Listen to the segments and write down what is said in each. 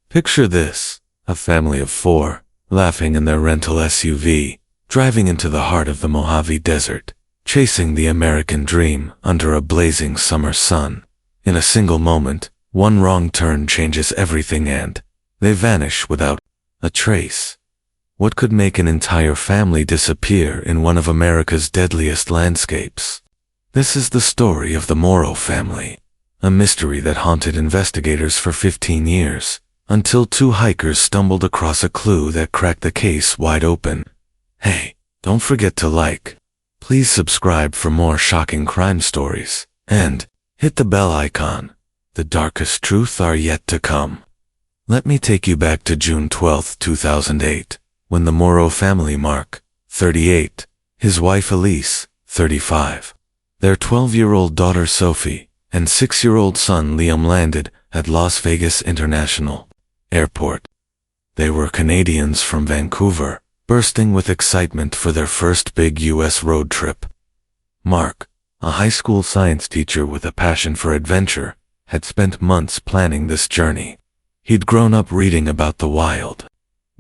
Picture this, a family of 4, laughing in their rental SUV, driving into the heart of the Mojave Desert, chasing the American dream under a blazing summer sun. In a single moment, one wrong turn changes everything and they vanish without a trace. What could make an entire family disappear in one of America's deadliest landscapes? This is the story of the Morrow family, a mystery that haunted investigators for 15 years, until 2 hikers stumbled across a clue that cracked the case wide open. Hey, don't forget to like, please subscribe for more shocking crime stories, and hit the bell icon. The darkest truths are yet to come. Let me take you back to June 12, 2008, when the Morrow family, Mark, 38, his wife Elise, 35, their 12-year-old daughter Sophie, and 6-year-old son Liam landed at Las Vegas International Airport. They were Canadians from Vancouver, bursting with excitement for their first big U.S. road trip. Mark, a high school science teacher with a passion for adventure, had spent months planning this journey. He'd grown up reading about the wild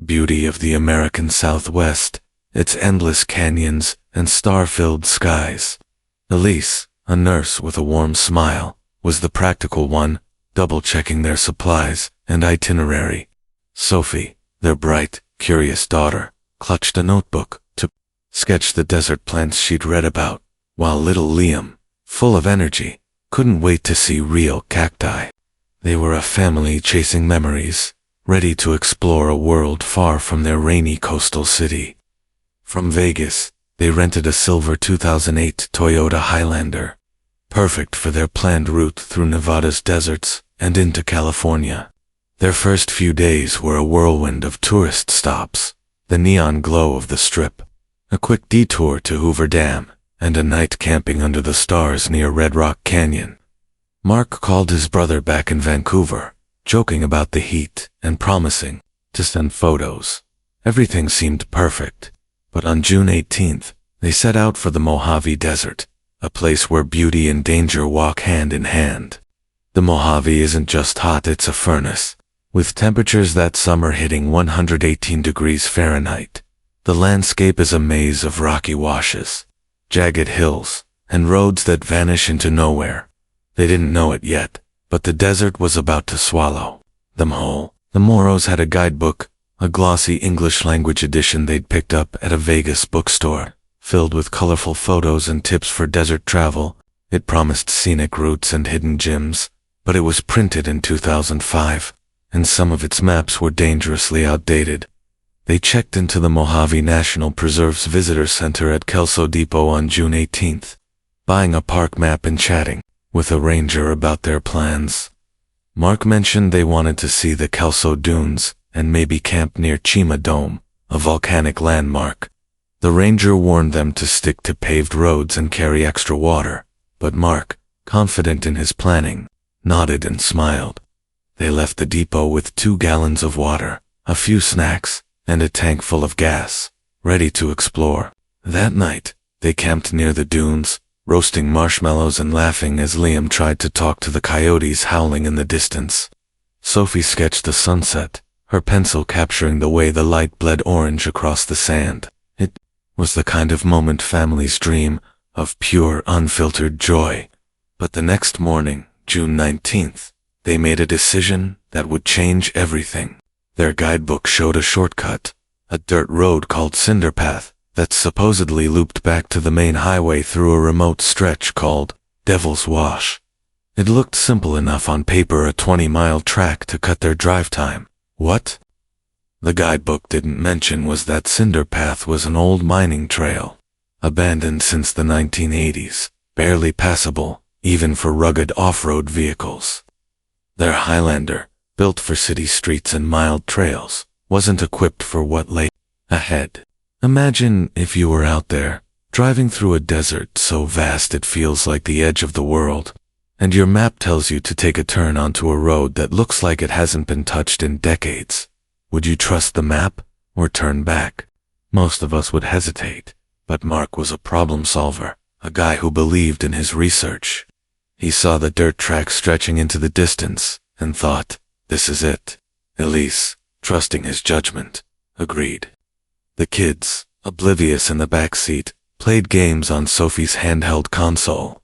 beauty of the American Southwest, its endless canyons and star-filled skies. Elise, a nurse with a warm smile, was the practical one, double-checking their supplies and itinerary. Sophie, their bright, curious daughter, clutched a notebook to sketch the desert plants she'd read about, while little Liam, full of energy, couldn't wait to see real cacti. They were a family chasing memories, ready to explore a world far from their rainy coastal city. From Vegas, they rented a silver 2008 Toyota Highlander, perfect for their planned route through Nevada's deserts and into California. Their first few days were a whirlwind of tourist stops, the neon glow of the Strip, a quick detour to Hoover Dam, and a night camping under the stars near Red Rock Canyon. Mark called his brother back in Vancouver, joking about the heat and promising to send photos. Everything seemed perfect, but on June 18th, they set out for the Mojave Desert, a place where beauty and danger walk hand in hand. The Mojave isn't just hot, it's a furnace, with temperatures that summer hitting 118 degrees Fahrenheit. The landscape is a maze of rocky washes, jagged hills, and roads that vanish into nowhere. They didn't know it yet, but the desert was about to swallow them whole. The Morrows had a guidebook, a glossy English-language edition they'd picked up at a Vegas bookstore, filled with colorful photos and tips for desert travel. It promised scenic routes and hidden gems, but it was printed in 2005, and some of its maps were dangerously outdated. They checked into the Mojave National Preserve's Visitor Center at Kelso Depot on June 18th, buying a park map and chatting with a ranger about their plans. Mark mentioned they wanted to see the Kelso Dunes and maybe camp near Chima Dome, a volcanic landmark. The ranger warned them to stick to paved roads and carry extra water, but Mark, confident in his planning, nodded and smiled. They left the depot with 2 gallons of water, a few snacks, and a tank full of gas, ready to explore. That night, they camped near the dunes, roasting marshmallows and laughing as Liam tried to talk to the coyotes howling in the distance. Sophie sketched the sunset, her pencil capturing the way the light bled orange across the sand. It was the kind of moment families dream of, pure, unfiltered joy. But the next morning, June 19th, they made a decision that would change everything. Their guidebook showed a shortcut, a dirt road called Cinder Path, that supposedly looped back to the main highway through a remote stretch called Devil's Wash. It looked simple enough on paper, a 20-mile track to cut their drive time. What the guidebook didn't mention was that Cinder Path was an old mining trail, abandoned since the 1980s, barely passable, even for rugged off-road vehicles. Their Highlander, built for city streets and mild trails, wasn't equipped for what lay ahead. Imagine if you were out there, driving through a desert so vast it feels like the edge of the world, and your map tells you to take a turn onto a road that looks like it hasn't been touched in decades. Would you trust the map or turn back? Most of us would hesitate, but Mark was a problem solver, a guy who believed in his research. He saw the dirt track stretching into the distance and thought, this is it. Elise, trusting his judgment, agreed. The kids, oblivious in the back seat, played games on Sophie's handheld console.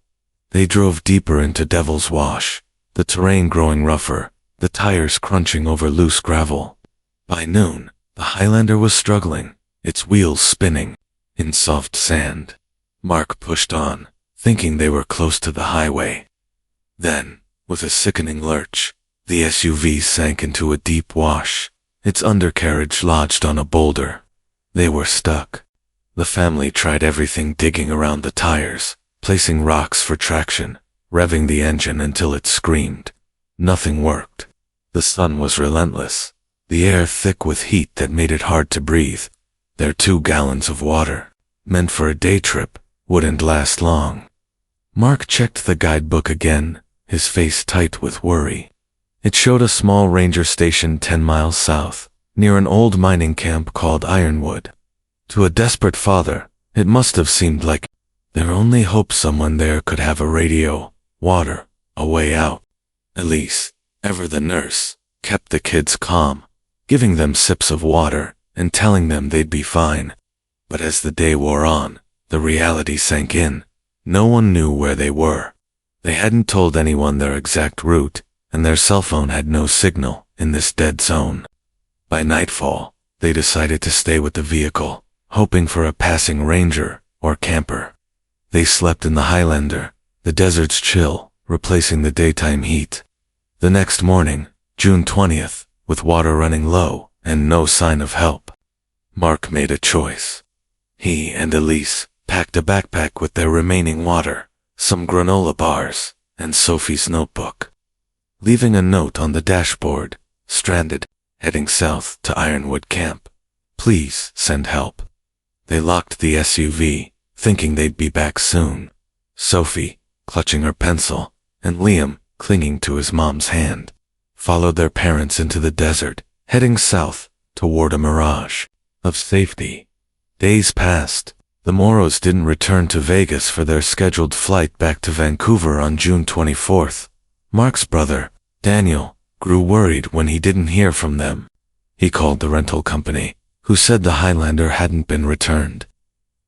They drove deeper into Devil's Wash, the terrain growing rougher, the tires crunching over loose gravel. By noon, the Highlander was struggling, its wheels spinning, in soft sand. Mark pushed on, thinking they were close to the highway. Then, with a sickening lurch, the SUV sank into a deep wash, its undercarriage lodged on a boulder. They were stuck. The family tried everything, digging around the tires, placing rocks for traction, revving the engine until it screamed. Nothing worked. The sun was relentless, the air thick with heat that made it hard to breathe. Their 2 gallons of water, meant for a day trip, wouldn't last long. Mark checked the guidebook again, his face tight with worry. It showed a small ranger station 10 miles south, near an old mining camp called Ironwood. To a desperate father, it must have seemed like their only hope someone there could have a radio, water, a way out. Elise, ever the nurse, kept the kids calm, giving them sips of water and telling them they'd be fine. But as the day wore on, the reality sank in. No one knew where they were. They hadn't told anyone their exact route, and their cell phone had no signal in this dead zone. By nightfall, they decided to stay with the vehicle, hoping for a passing ranger or camper. They slept in the Highlander, the desert's chill, replacing the daytime heat. The next morning, June 20th, with water running low and no sign of help, Mark made a choice. He and Elise packed a backpack with their remaining water, some granola bars, and Sophie's notebook. Leaving a note on the dashboard, stranded, heading south to Ironwood Camp. Please send help. They locked the SUV, thinking they'd be back soon. Sophie, clutching her pencil, and Liam, clinging to his mom's hand, followed their parents into the desert, heading south toward a mirage of safety. Days passed. The Morrows didn't return to Vegas for their scheduled flight back to Vancouver on June 24th. Mark's brother, Daniel, grew worried when he didn't hear from them. He called the rental company, who said the Highlander hadn't been returned.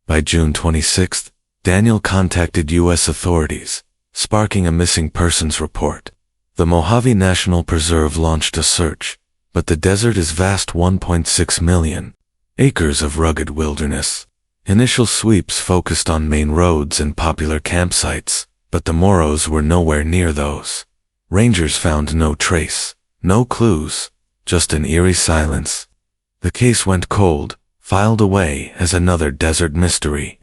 By June 26th, Daniel contacted U.S. authorities, sparking a missing persons report. The Mojave National Preserve launched a search, but the desert is vast, 1.6 million acres of rugged wilderness. Initial sweeps focused on main roads and popular campsites, but the Morrows were nowhere near those. Rangers found no trace, no clues, just an eerie silence. The case went cold, filed away as another desert mystery.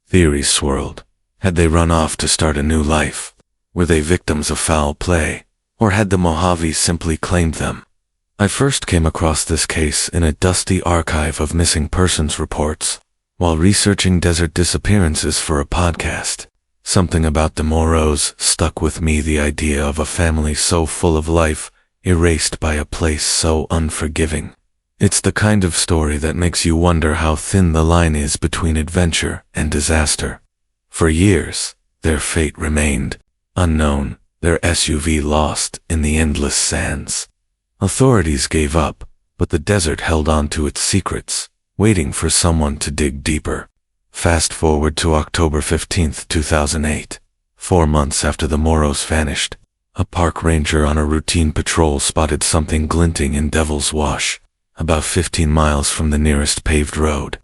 Theories swirled. Had they run off to start a new life? Were they victims of foul play? Or had the Mojave simply claimed them? I first came across this case in a dusty archive of missing persons reports, while researching desert disappearances for a podcast. Something about the Morrows stuck with me, the idea of a family so full of life, erased by a place so unforgiving. It's the kind of story that makes you wonder how thin the line is between adventure and disaster. For years, their fate remained unknown, their SUV lost in the endless sands. Authorities gave up, but the desert held on to its secrets, waiting for someone to dig deeper. Fast forward to October 15, 2008. 4 months after the Morrows vanished, a park ranger on a routine patrol spotted something glinting in Devil's Wash, about 15 miles from the nearest paved road.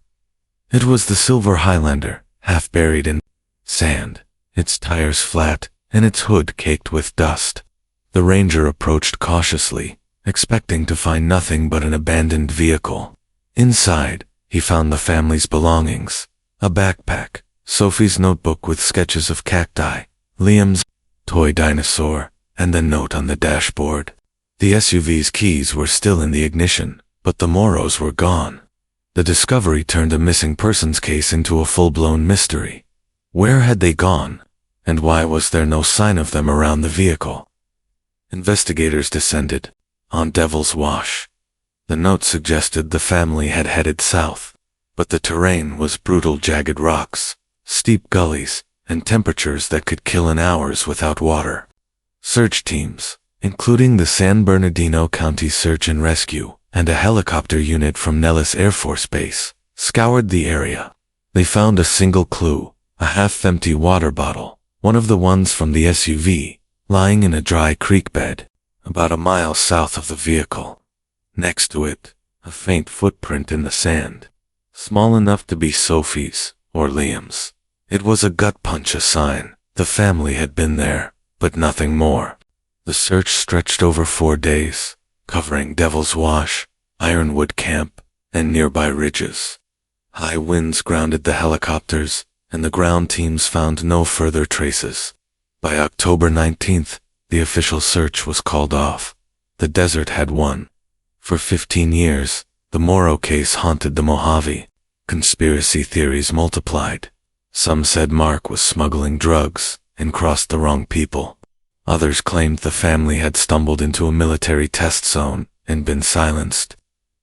It was the silver Highlander, half buried in sand, its tires flat, and its hood caked with dust. The ranger approached cautiously, expecting to find nothing but an abandoned vehicle. Inside, he found the family's belongings, a backpack, Sophie's notebook with sketches of cacti, Liam's toy dinosaur, and a note on the dashboard. The SUV's keys were still in the ignition, but the Morrows were gone. The discovery turned a missing persons case into a full-blown mystery. Where had they gone, and why was there no sign of them around the vehicle? Investigators descended on Devil's Wash. The note suggested the family had headed south, but the terrain was brutal, jagged rocks, steep gullies, and temperatures that could kill in hours without water. Search teams, including the San Bernardino County Search and Rescue and a helicopter unit from Nellis Air Force Base, scoured the area. They found a single clue, a half-empty water bottle, one of the ones from the SUV, lying in a dry creek bed, about a mile south of the vehicle. Next to it, a faint footprint in the sand, small enough to be Sophie's or Liam's. It was a gut punch, a sign the family had been there, but nothing more. The search stretched over 4 days, covering Devil's Wash, Ironwood Camp, and nearby ridges. High winds grounded the helicopters, and the ground teams found no further traces. By October 19th, the official search was called off. The desert had won. For 15 years, the Morrow case haunted the Mojave. Conspiracy theories multiplied. Some said Mark was smuggling drugs and crossed the wrong people. Others claimed the family had stumbled into a military test zone and been silenced.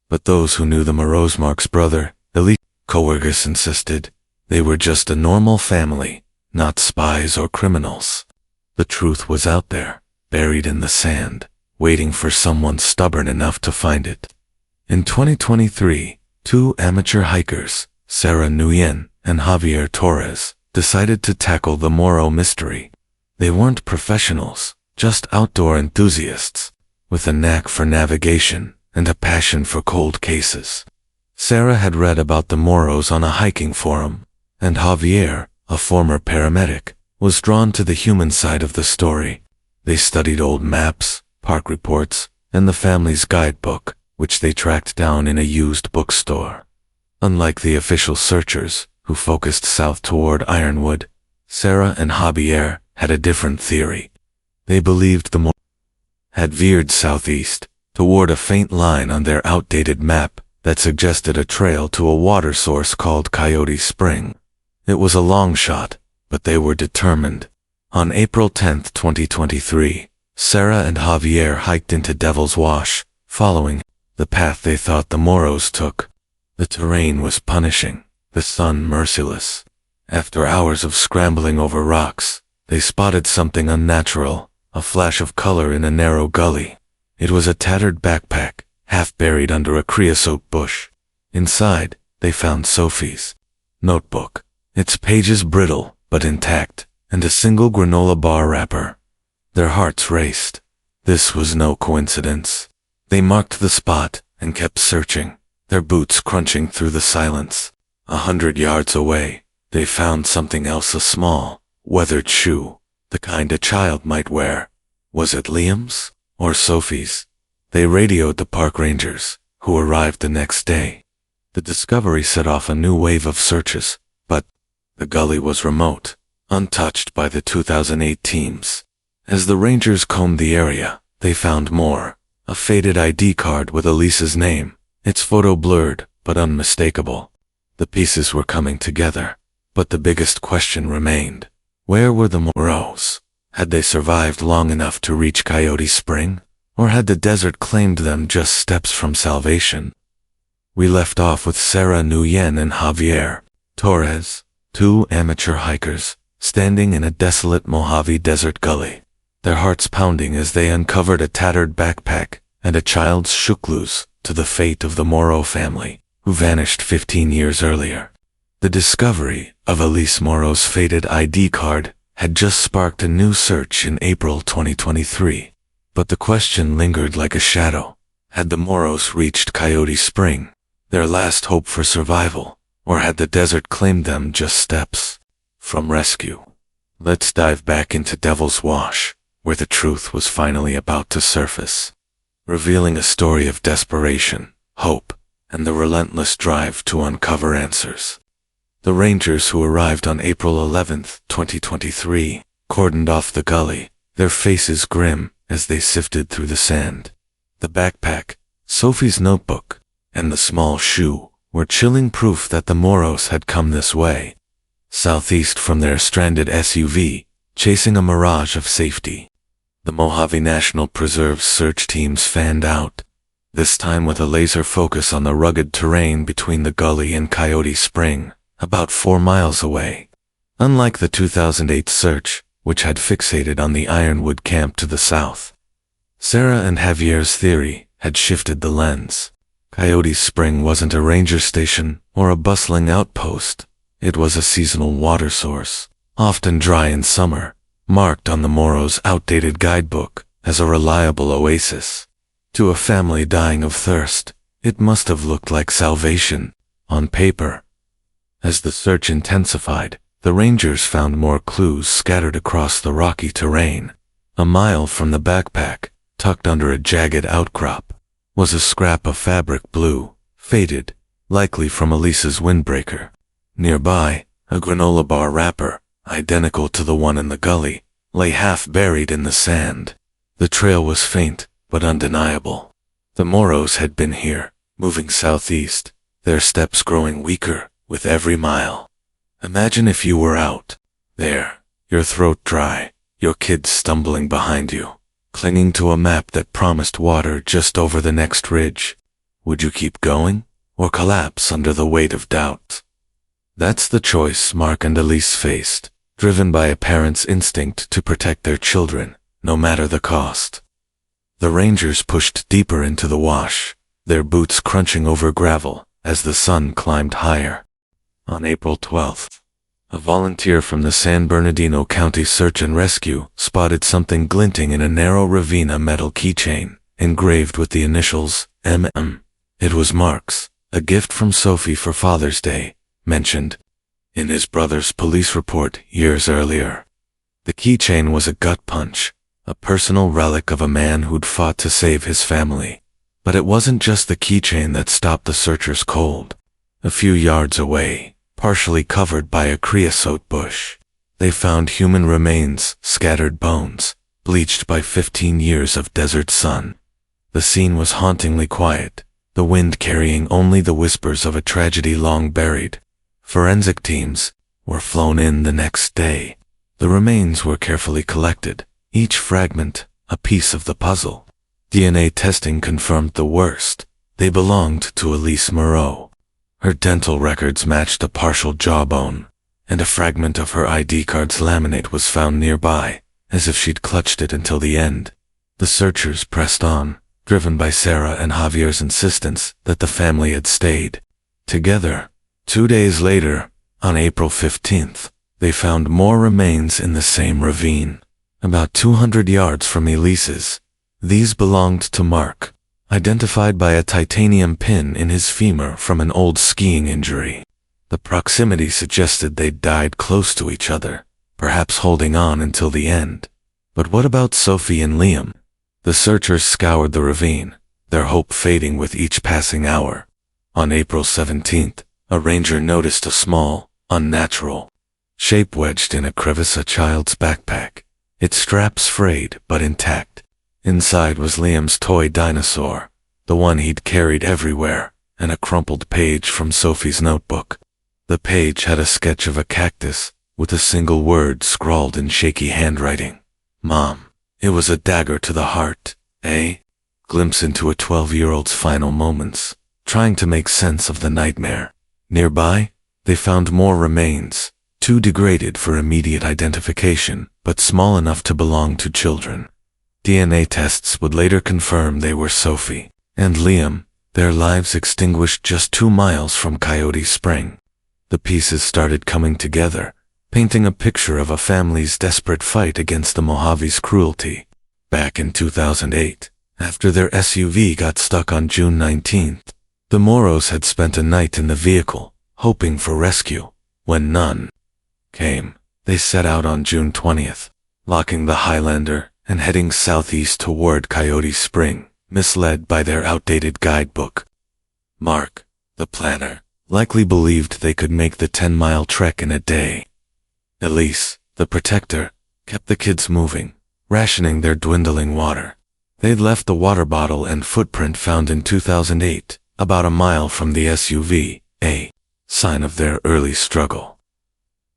But those who knew the Morrows, Mark's brother, elite coworkers, insisted they were just a normal family, not spies or criminals. The truth was out there, buried in the sand, waiting for someone stubborn enough to find it. In 2023, 2 amateur hikers, Sarah Nguyen and Javier Torres, decided to tackle the Morrow mystery. They weren't professionals, just outdoor enthusiasts, with a knack for navigation and a passion for cold cases. Sarah had read about the Morrows on a hiking forum, and Javier, a former paramedic, was drawn to the human side of the story. They studied old maps, park reports, and the family's guidebook, which they tracked down in a used bookstore. Unlike the official searchers, who focused south toward Ironwood, Sarah and Javier had a different theory. They believed the Morrows had veered southeast, toward a faint line on their outdated map that suggested a trail to a water source called Coyote Spring. It was a long shot, but they were determined. On April 10, 2023, Sarah and Javier hiked into Devil's Wash, following the path they thought the Morrows took. The terrain was punishing, the sun merciless. After hours of scrambling over rocks, they spotted something unnatural, a flash of color in a narrow gully. It was a tattered backpack, half buried under a creosote bush. Inside, they found Sophie's notebook, its pages brittle but intact, and a single granola bar wrapper. Their hearts raced. This was no coincidence. They marked the spot and kept searching, their boots crunching through the silence. 100 yards away, they found something else, a small, weathered shoe, the kind a child might wear. Was it Liam's or Sophie's? They radioed the park rangers, who arrived the next day. The discovery set off a new wave of searches, but the gully was remote, untouched by the 2008 teams. As the rangers combed the area, they found more. A faded ID card with Elisa's name, its photo blurred but unmistakable. The pieces were coming together, but the biggest question remained. Where were the Morrows? Had they survived long enough to reach Coyote Spring? Or had the desert claimed them just steps from salvation? We left off with Sarah Nguyen and Javier Torres, 2 amateur hikers, standing in a desolate Mojave Desert gully, their hearts pounding as they uncovered a tattered backpack and a child's shook loose to the fate of the Morrow family, who vanished 15 years earlier. The discovery of Elise Morrow's faded ID card had just sparked a new search in April 2023. But the question lingered like a shadow. Had the Morrows reached Coyote Spring, their last hope for survival, or had the desert claimed them just steps from rescue? Let's dive back into Devil's Wash, where the truth was finally about to surface, revealing a story of desperation, hope, and the relentless drive to uncover answers. The rangers who arrived on April 11, 2023, cordoned off the gully, their faces grim as they sifted through the sand. The backpack, Sophie's notebook, and the small shoe were chilling proof that the Morrows had come this way, southeast from their stranded SUV, chasing a mirage of safety. The Mojave National Preserve's search teams fanned out, this time with a laser focus on the rugged terrain between the gully and Coyote Spring, about 4 miles away. Unlike the 2008 search, which had fixated on the Ironwood camp to the south, Sarah and Javier's theory had shifted the lens. Coyote Spring wasn't a ranger station or a bustling outpost. It was a seasonal water source, often dry in summer, marked on the Morrow's outdated guidebook as a reliable oasis. To a family dying of thirst, it must have looked like salvation, on paper. As the search intensified, the rangers found more clues scattered across the rocky terrain. A mile from the backpack, tucked under a jagged outcrop, was a scrap of fabric blue, faded, likely from Elise's windbreaker. Nearby, a granola bar wrapper, identical to the one in the gully, lay half buried in the sand. The trail was faint, but undeniable. The Morrows had been here, moving southeast, their steps growing weaker with every mile. Imagine if you were out there, your throat dry, your kids stumbling behind you, clinging to a map that promised water just over the next ridge. Would you keep going, or collapse under the weight of doubt? That's the choice Mark and Elise faced, driven by a parent's instinct to protect their children, no matter the cost. The rangers pushed deeper into the wash, their boots crunching over gravel as the sun climbed higher. On April 12th, a volunteer from the San Bernardino County Search and Rescue spotted something glinting in a narrow ravine, a metal keychain, engraved with the initials MM. It was Mark's, a gift from Sophie for Father's Day, mentioned in his brother's police report years earlier. The keychain was a gut punch, a personal relic of a man who'd fought to save his family. But it wasn't just the keychain that stopped the searchers cold. A few yards away, partially covered by a creosote bush, they found human remains, scattered bones, bleached by 15 years of desert sun. The scene was hauntingly quiet, the wind carrying only the whispers of a tragedy long buried. Forensic teams were flown in the next day. The remains were carefully collected, each fragment a piece of the puzzle. DNA testing confirmed the worst. They belonged to Elise Morrow. Her dental records matched a partial jawbone, and a fragment of her ID card's laminate was found nearby, as if she'd clutched it until the end. The searchers pressed on, driven by Sarah and Javier's insistence that the family had stayed together. 2 days later, on April 15th, they found more remains in the same ravine, about 200 yards from Elise's. These belonged to Mark, identified by a titanium pin in his femur from an old skiing injury. The proximity suggested they'd died close to each other, perhaps holding on until the end. But what about Sophie and Liam? The searchers scoured the ravine, their hope fading with each passing hour. On April 17th, a ranger noticed a small, unnatural shape wedged in a crevice, a child's backpack, its straps frayed but intact. Inside was Liam's toy dinosaur, the one he'd carried everywhere, and a crumpled page from Sophie's notebook. The page had a sketch of a cactus, with a single word scrawled in shaky handwriting. Mom. It was a dagger to the heart, eh? Glimpse into a 12-year-old's final moments, trying to make sense of the nightmare. Nearby, they found more remains, too degraded for immediate identification, but small enough to belong to children. DNA tests would later confirm they were Sophie and Liam, their lives extinguished just 2 miles from Coyote Spring. The pieces started coming together, painting a picture of a family's desperate fight against the Mojave's cruelty. Back in 2008, after their SUV got stuck on June 19th, the Morrows had spent a night in the vehicle, hoping for rescue. When none came, they set out on June 20th, locking the Highlander and heading southeast toward Coyote Spring, misled by their outdated guidebook. Mark, the planner, likely believed they could make the 10-mile trek in a day. Elise, the protector, kept the kids moving, rationing their dwindling water. They'd left the water bottle and footprint found in 2008, about a mile from the SUV, a sign of their early struggle.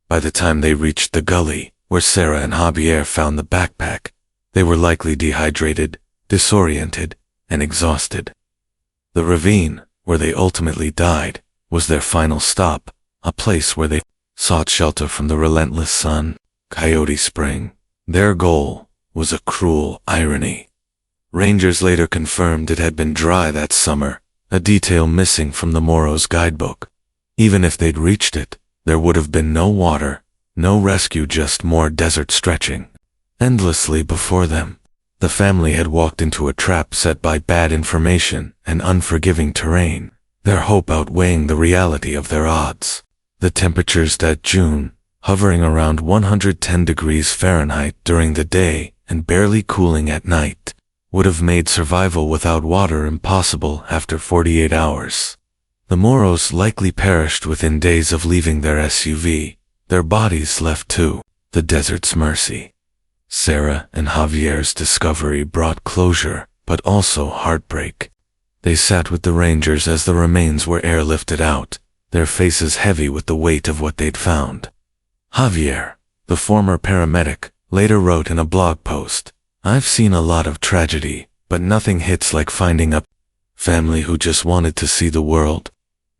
By the time they reached the gully, where Sarah and Javier found the backpack, they were likely dehydrated, disoriented, and exhausted. The ravine, where they ultimately died, was their final stop, a place where they sought shelter from the relentless sun. Coyote Spring. Their goal was a cruel irony. Rangers later confirmed it had been dry that summer, a detail missing from the Morrow's guidebook. Even if they'd reached it, there would have been no water, no rescue, just more desert stretching endlessly before them. The family had walked into a trap set by bad information and unforgiving terrain, their hope outweighing the reality of their odds. The temperatures that June, hovering around 110 degrees Fahrenheit during the day and barely cooling at night, would have made survival without water impossible after 48 hours. The Morrows likely perished within days of leaving their SUV, their bodies left to the desert's mercy. Sarah and Javier's discovery brought closure, but also heartbreak. They sat with the Rangers as the remains were airlifted out, their faces heavy with the weight of what they'd found. Javier, the former paramedic, later wrote in a blog post, "I've seen a lot of tragedy, but nothing hits like finding a family who just wanted to see the world."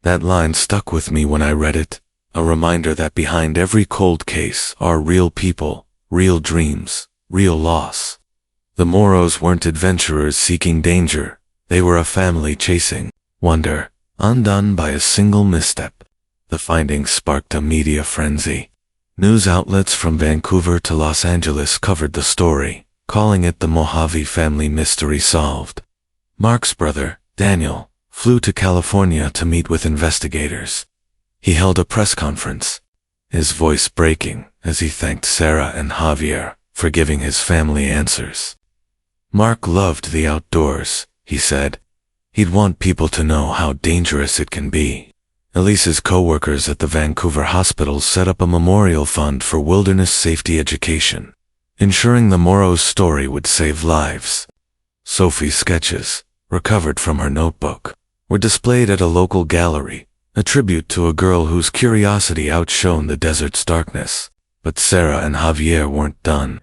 That line stuck with me when I read it, a reminder that behind every cold case are real people, real dreams, real loss. The Morrows weren't adventurers seeking danger, they were a family chasing wonder, undone by a single misstep. The findings sparked a media frenzy. News outlets from Vancouver to Los Angeles covered the story, calling it the Mojave family mystery solved. Mark's brother, Daniel, flew to California to meet with investigators. He held a press conference, his voice breaking as he thanked Sarah and Javier for giving his family answers. Mark loved the outdoors, he said. He'd want people to know how dangerous it can be. Elise's co-workers at the Vancouver hospital set up a memorial fund for wilderness safety education, ensuring the Morrow's story would save lives. Sophie's sketches, recovered from her notebook, were displayed at a local gallery, a tribute to a girl whose curiosity outshone the desert's darkness. But Sarah and Javier weren't done.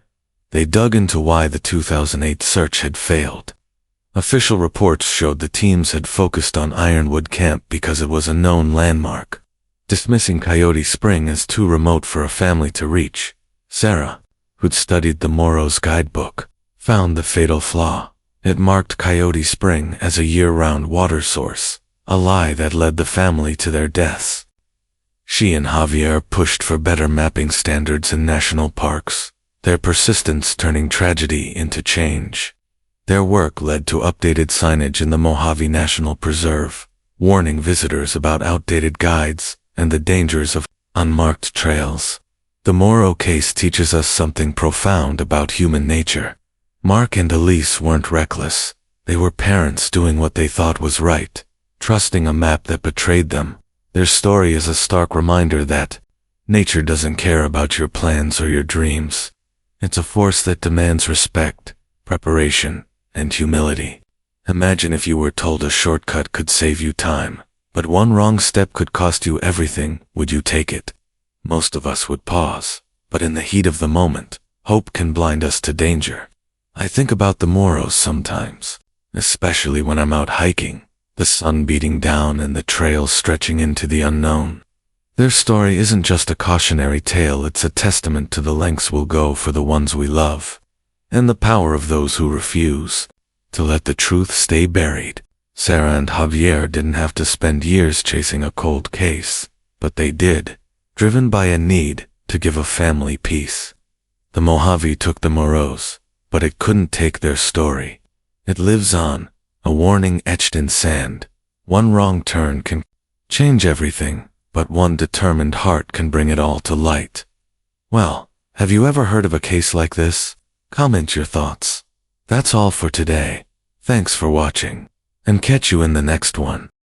They dug into why the 2008 search had failed. Official reports showed the teams had focused on Ironwood Camp because it was a known landmark, dismissing Coyote Spring as too remote for a family to reach. Sarah, who'd studied the Morrow's guidebook, found the fatal flaw. It marked Coyote Spring as a year-round water source, a lie that led the family to their deaths. She and Javier pushed for better mapping standards in national parks, their persistence turning tragedy into change. Their work led to updated signage in the Mojave National Preserve, warning visitors about outdated guides and the dangers of unmarked trails. The Morrow case teaches us something profound about human nature. Mark and Elise weren't reckless. They were parents doing what they thought was right, trusting a map that betrayed them. Their story is a stark reminder that nature doesn't care about your plans or your dreams. It's a force that demands respect, preparation, and humility. Imagine if you were told a shortcut could save you time, but one wrong step could cost you everything. Would you take it? Most of us would pause, but in the heat of the moment, hope can blind us to danger. I think about the Morrows sometimes, especially when I'm out hiking, the sun beating down and the trails stretching into the unknown. Their story isn't just a cautionary tale, it's a testament to the lengths we'll go for the ones we love, and the power of those who refuse to let the truth stay buried. Sarah and Javier didn't have to spend years chasing a cold case, but they did, driven by a need to give a family peace. The Mojave took the Morrows, but it couldn't take their story. It lives on, a warning etched in sand. One wrong turn can change everything, but one determined heart can bring it all to light. Well, have you ever heard of a case like this? Comment your thoughts. That's all for today. Thanks for watching, and catch you in the next one.